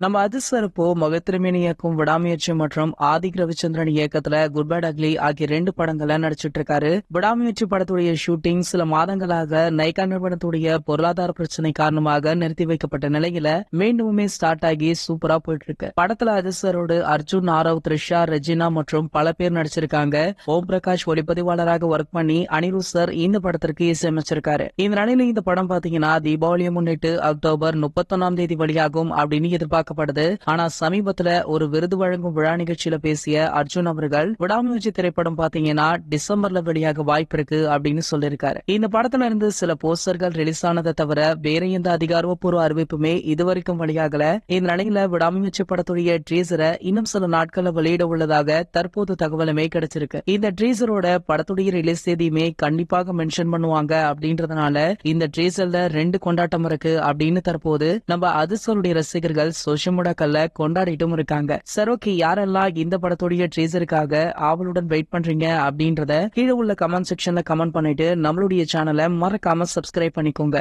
நம்ம அதிர்ஷ்டர் இப்போ மகத்திரமேனி இயக்கும் விடாமுயற்சி மற்றும் ஆதிக் ரவிச்சந்திரன் இயக்கத்துல குட் பேட் அக்லி ஆகிய 2 படங்களை நடிச்சிட்டு இருக்காரு. விடாமுயற்சி படத்துடைய ஷூட்டிங் சில மாதங்களாக நைகா நிறுவனத்துடைய பொருளாதார பிரச்சனை காரணமாக நிறுத்தி வைக்கப்பட்ட நிலையில மீண்டுமே ஸ்டார்ட் ஆகி சூப்பரா போயிட்டு இருக்கு. படத்துல அதிர்ஷ்டரோடு அர்ஜுன், ஆரவ், த்ரிஷா, ரெஜினா மற்றும் பல பேர் நடிச்சிருக்காங்க. ஓம் பிரகாஷ் ஒளிப்பதிவாளராக ஒர்க் பண்ணி அனிருத் சார் இந்த படத்திற்கு இசையமைச்சிருக்காரு. இந்த நிலையில இந்த படம் பாத்தீங்கன்னா தீபாவளியை முன்னிட்டு அக்டோபர் 31 வெளியாகும் அப்படின்னு எதிர்பார்க்கப்படுது. ஆனா சமீபத்துல ஒரு விருது வழங்கும் விழா நிகழ்ச்சியில பேசிய அர்ஜுன் அவர்கள் விடாமுயற்சி திரைப்படம் பாத்தீங்கன்னா டிசம்பர்ல வெளியாக வாய்ப்பு இருக்கு அப்படின்னு சொல்லியிருக்காரு. இந்த படத்துல இருந்து சில போஸ்டர்கள் ரிலீஸ் ஆனதை தவிர வேற எந்த அதிகாரப்பூர்வ அறிவிப்புமே இதுவரைக்கும் வெளியாகல. இந்த நிலையில விடாமுயற்சி படத்துடைய ட்ரீசரை இன்னும் சில நாட்கள்ல வெளியிட உள்ளதாக தற்போது தகவலுமே கிடைச்சிருக்கு. இந்த ட்ரீசரோட படத்துடைய ரிலீஸ் தேதியுமே கண்டிப்பாக மென்ஷன் பண்ணுவாங்க அப்படின்றதுனால இந்த ட்ரீசர்ல 2 கொண்டாட்டம் இருக்கு அப்படின்னு தற்போது நம்ம அதிர்ஷ்டருடைய ரசிகர்கள் சோஷியல் மீடியாக்கள்ல கொண்டாடிட்டும் இருக்காங்க. சரி, ஓகே, யாரெல்லாம் இந்த படத்துடைய ட்ரீசருக்காக ஆவலுடன் வெயிட் பண்றீங்க அப்படின்றத கீழே உள்ள கமெண்ட் செக்ஷன்ல கமெண்ட் பண்ணிட்டு நம்மளுடைய சேனலை மறக்காம சப்ஸ்கிரைப் பண்ணிக்கோங்க.